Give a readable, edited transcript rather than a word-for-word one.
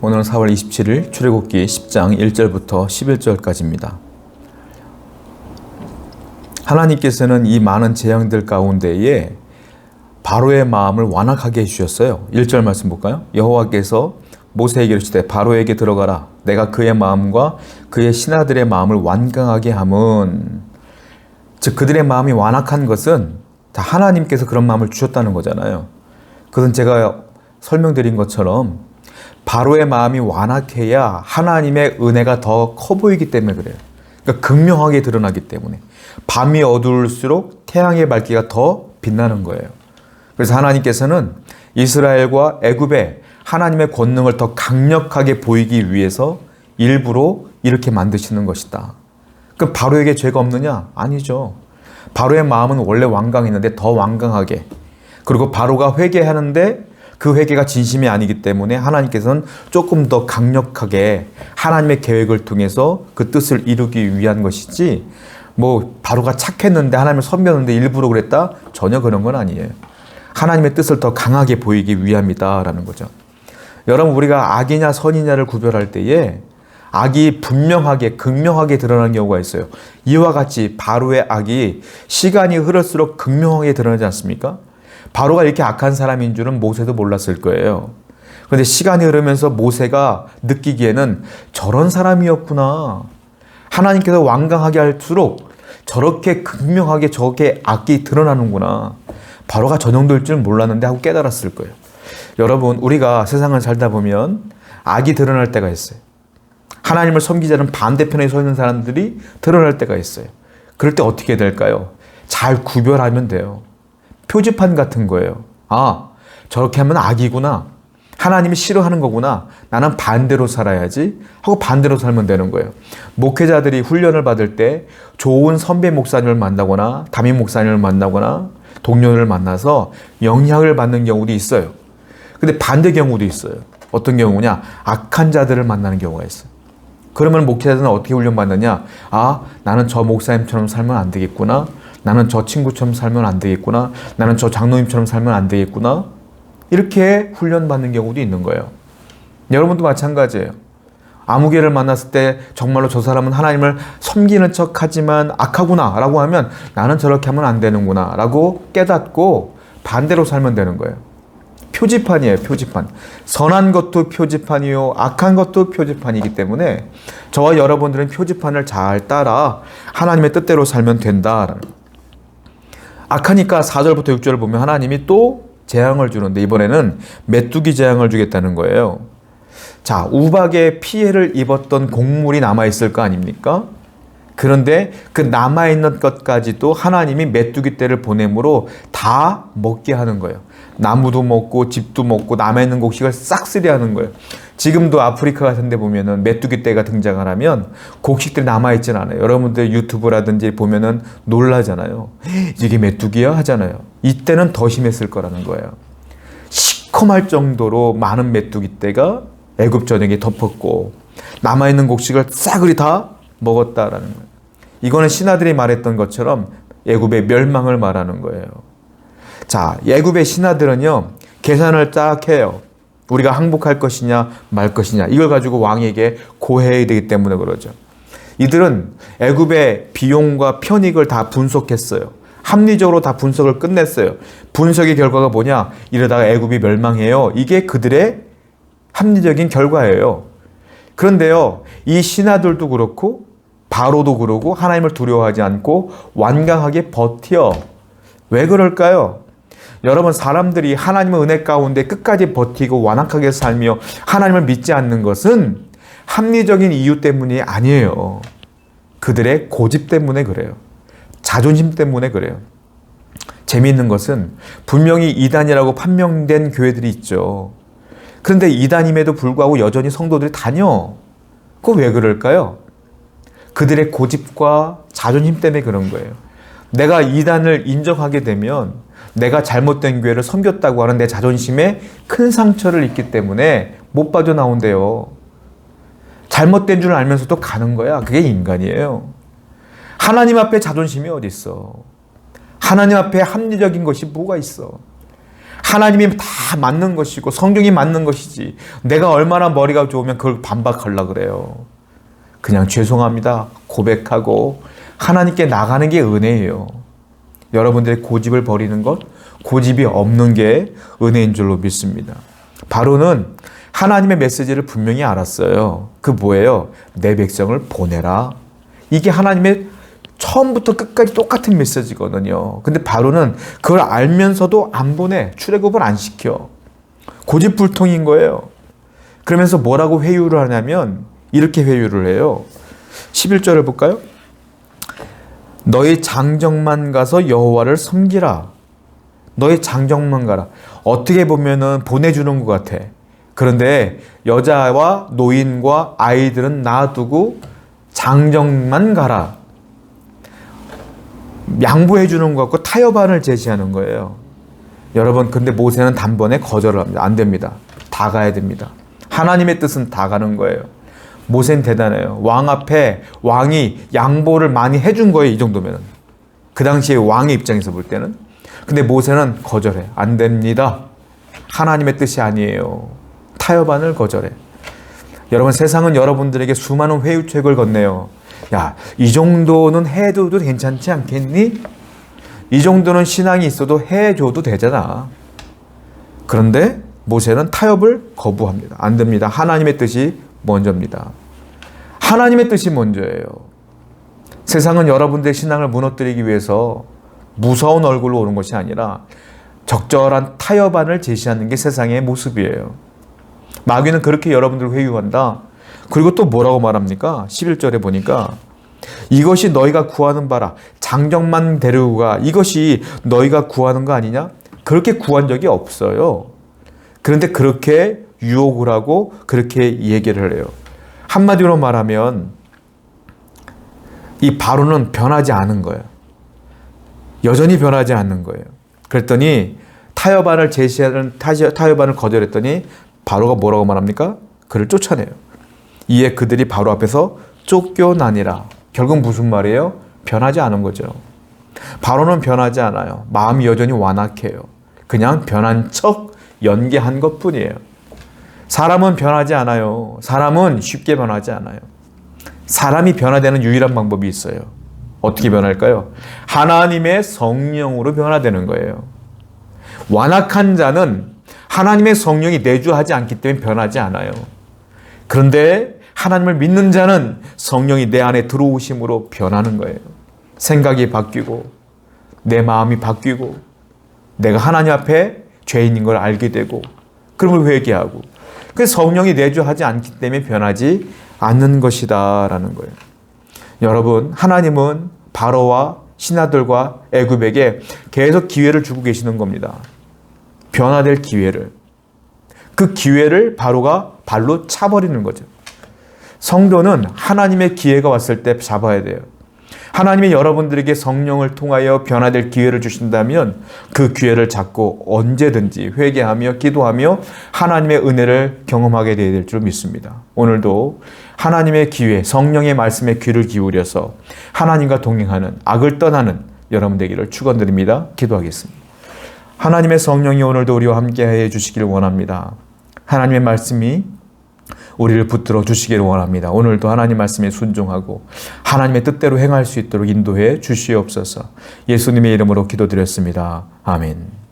오늘은 4월 27일 출애굽기 10장 1절부터 11절까지입니다. 하나님께서는 이 많은 재앙들 가운데에 바로의 마음을 완악하게 해주셨어요. 1절 말씀 볼까요? 여호와께서 모세에게 이르시되 바로에게 들어가라. 내가 그의 마음과 그의 신하들의 마음을 완강하게 함은, 즉 그들의 마음이 완악한 것은 다 하나님께서 그런 마음을 주셨다는 거잖아요. 그것은 제가 설명드린 것처럼 바로의 마음이 완악해야 하나님의 은혜가 더 커 보이기 때문에 그래요. 그러니까 극명하게 드러나기 때문에. 밤이 어두울수록 태양의 밝기가 더 빛나는 거예요. 그래서 하나님께서는 이스라엘과 애굽에 하나님의 권능을 더 강력하게 보이기 위해서 일부러 이렇게 만드시는 것이다. 그럼 바로에게 죄가 없느냐? 아니죠. 바로의 마음은 원래 완강했는데 더 완강하게, 그리고 바로가 회개하는데 그 회개가 진심이 아니기 때문에 하나님께서는 조금 더 강력하게 하나님의 계획을 통해서 그 뜻을 이루기 위한 것이지, 뭐 바로가 착했는데 하나님을 섬겼는데 일부러 그랬다? 전혀 그런 건 아니에요. 하나님의 뜻을 더 강하게 보이기 위함이다라는 거죠. 여러분, 우리가 악이냐 선이냐를 구별할 때에 악이 분명하게 극명하게 드러나는 경우가 있어요. 이와 같이 바로의 악이 시간이 흐를수록 극명하게 드러나지 않습니까? 바로가 이렇게 악한 사람인 줄은 모세도 몰랐을 거예요. 그런데 시간이 흐르면서 모세가 느끼기에는 저런 사람이었구나. 하나님께서 완강하게 할수록 저렇게 극명하게 저게 악이 드러나는구나. 바로가 저 정도일 줄은 몰랐는데 하고 깨달았을 거예요. 여러분, 우리가 세상을 살다 보면 악이 드러날 때가 있어요. 하나님을 섬기자는 반대편에 서 있는 사람들이 드러날 때가 있어요. 그럴 때 어떻게 될까요? 잘 구별하면 돼요. 표지판 같은 거예요. 아, 저렇게 하면 악이구나. 하나님이 싫어하는 거구나. 나는 반대로 살아야지 하고 반대로 살면 되는 거예요. 목회자들이 훈련을 받을 때 좋은 선배 목사님을 만나거나 담임 목사님을 만나거나 동료를 만나서 영향을 받는 경우도 있어요. 근데 반대 경우도 있어요. 어떤 경우냐? 악한 자들을 만나는 경우가 있어요. 그러면 목회자들은 어떻게 훈련받느냐? 아, 나는 저 목사님처럼 살면 안 되겠구나. 나는 저 친구처럼 살면 안 되겠구나. 나는 저 장로님처럼 살면 안 되겠구나. 이렇게 훈련받는 경우도 있는 거예요. 여러분도 마찬가지예요. 아무개를 만났을 때 정말로 저 사람은 하나님을 섬기는 척 하지만 악하구나 라고 하면 나는 저렇게 하면 안 되는구나 라고 깨닫고 반대로 살면 되는 거예요. 표지판이에요. 표지판. 선한 것도 표지판이요, 악한 것도 표지판이기 때문에 저와 여러분들은 표지판을 잘 따라 하나님의 뜻대로 살면 된다라는 거예요. 악하니까 4절부터 6절을 보면 하나님이 또 재앙을 주는데 이번에는 메뚜기 재앙을 주겠다는 거예요. 자, 우박에 피해를 입었던 곡물이 남아있을 거 아닙니까? 그런데 그 남아있는 것까지도 하나님이 메뚜기 떼를 보냄으로 다 먹게 하는 거예요. 나무도 먹고 집도 먹고 남아있는 곡식을 싹쓸이 하는 거예요. 지금도 아프리카 같은 데 보면은 메뚜기 떼가 등장을 하면 곡식들이 남아있진 않아요. 여러분들 유튜브라든지 보면은 놀라잖아요. 이게 메뚜기야? 하잖아요. 이때는 더 심했을 거라는 거예요. 시커멀 정도로 많은 메뚜기 떼가 애굽 전역에 덮었고 남아있는 곡식을 싸그리 다 먹었다라는 거예요. 이거는 신하들이 말했던 것처럼 애굽의 멸망을 말하는 거예요. 자, 애굽의 신하들은요, 계산을 딱 해요. 우리가 항복할 것이냐 말 것이냐 이걸 가지고 왕에게 고해야 되기 때문에 그러죠. 이들은 애굽의 비용과 편익을 다 분석했어요. 합리적으로 다 분석을 끝냈어요. 분석의 결과가 뭐냐? 이러다가 애굽이 멸망해요. 이게 그들의 합리적인 결과예요. 그런데요, 이 신하들도 그렇고 바로도 그러고 하나님을 두려워하지 않고 완강하게 버텨. 왜 그럴까요? 여러분, 사람들이 하나님의 은혜 가운데 끝까지 버티고 완악하게 살며 하나님을 믿지 않는 것은 합리적인 이유 때문이 아니에요. 그들의 고집 때문에 그래요. 자존심 때문에 그래요. 재미있는 것은 분명히 이단이라고 판명된 교회들이 있죠. 그런데 이단임에도 불구하고 여전히 성도들이 다녀. 그거 왜 그럴까요? 그들의 고집과 자존심 때문에 그런 거예요. 내가 이단을 인정하게 되면 내가 잘못된 교회를 섬겼다고 하는 내 자존심에 큰 상처를 입기 때문에 못 빠져나온대요. 잘못된 줄 알면서도 가는 거야. 그게 인간이에요. 하나님 앞에 자존심이 어디 있어? 하나님 앞에 합리적인 것이 뭐가 있어? 하나님이 다 맞는 것이고 성경이 맞는 것이지 내가 얼마나 머리가 좋으면 그걸 반박하려고 그래요. 그냥 죄송합니다 고백하고 하나님께 나가는 게 은혜예요. 여러분들의 고집을 버리는 것, 고집이 없는 게 은혜인 줄로 믿습니다. 바로는 하나님의 메시지를 분명히 알았어요. 그 뭐예요? 내 백성을 보내라. 이게 하나님의 처음부터 끝까지 똑같은 메시지거든요. 근데 바로는 그걸 알면서도 안 보내. 출애굽을 안 시켜. 고집불통인 거예요. 그러면서 뭐라고 회유를 하냐면 이렇게 회유를 해요. 11절을 볼까요? 너희 장정만 가서 여호와를 섬기라. 너희 장정만 가라. 어떻게 보면은 보내주는 것 같아. 그런데 여자와 노인과 아이들은 놔두고 장정만 가라. 양보해 주는 것 같고 타협안을 제시하는 거예요. 여러분, 근데 모세는 단번에 거절을 합니다. 안 됩니다. 다 가야 됩니다. 하나님의 뜻은 다 가는 거예요. 모세는 대단해요. 왕 앞에 왕이 양보를 많이 해준 거예요. 이 정도면. 그 당시에 왕의 입장에서 볼 때는. 근데 모세는 거절해. 안 됩니다. 하나님의 뜻이 아니에요. 타협안을 거절해. 여러분, 세상은 여러분들에게 수많은 회유책을 건네요. 야, 이 정도는 해줘도 괜찮지 않겠니? 이 정도는 신앙이 있어도 해줘도 되잖아. 그런데 모세는 타협을 거부합니다. 안 됩니다. 하나님의 뜻이 먼저입니다. 하나님의 뜻이 먼저예요. 세상은 여러분들의 신앙을 무너뜨리기 위해서 무서운 얼굴로 오는 것이 아니라 적절한 타협안을 제시하는 게 세상의 모습이에요. 마귀는 그렇게 여러분들을 회유한다. 그리고 또 뭐라고 말합니까? 11절에 보니까 이것이 너희가 구하는 바라. 장정만 데리고 가. 이것이 너희가 구하는 거 아니냐? 그렇게 구한 적이 없어요. 그런데 그렇게 유혹을 하고 그렇게 얘기를 해요. 한마디로 말하면 이 바로는 변하지 않은 거예요. 여전히 변하지 않는 거예요. 그랬더니 타협안을 거절했더니 바로가 뭐라고 말합니까? 그를 쫓아내요. 이에 그들이 바로 앞에서 쫓겨나니라. 결국 무슨 말이에요? 변하지 않은 거죠. 바로는 변하지 않아요. 마음이 여전히 완악해요. 그냥 변한 척 연기한 것뿐이에요. 사람은 변하지 않아요. 사람은 쉽게 변하지 않아요. 사람이 변화되는 유일한 방법이 있어요. 어떻게 변할까요? 하나님의 성령으로 변화되는 거예요. 완악한 자는 하나님의 성령이 내주하지 않기 때문에 변하지 않아요. 그런데 하나님을 믿는 자는 성령이 내 안에 들어오심으로 변하는 거예요. 생각이 바뀌고 내 마음이 바뀌고 내가 하나님 앞에 죄인인 걸 알게 되고 그러면 회개하고 그래서 성령이 내주하지 않기 때문에 변하지 않는 것이다 라는 거예요. 여러분, 하나님은 바로와 신하들과 애굽에게 계속 기회를 주고 계시는 겁니다. 변화될 기회를. 그 기회를 바로가 발로 차버리는 거죠. 성도는 하나님의 기회가 왔을 때 잡아야 돼요. 하나님이 여러분들에게 성령을 통하여 변화될 기회를 주신다면 그 기회를 잡고 언제든지 회개하며 기도하며 하나님의 은혜를 경험하게 되어야 될 줄 믿습니다. 오늘도 하나님의 기회, 성령의 말씀에 귀를 기울여서 하나님과 동행하는 악을 떠나는 여러분 되기를 축원드립니다. 기도하겠습니다. 하나님의 성령이 오늘도 우리와 함께해 주시기를 원합니다. 하나님의 말씀이 우리를 붙들어 주시기를 원합니다. 오늘도 하나님 말씀에 순종하고 하나님의 뜻대로 행할 수 있도록 인도해 주시옵소서. 예수님의 이름으로 기도드렸습니다. 아멘.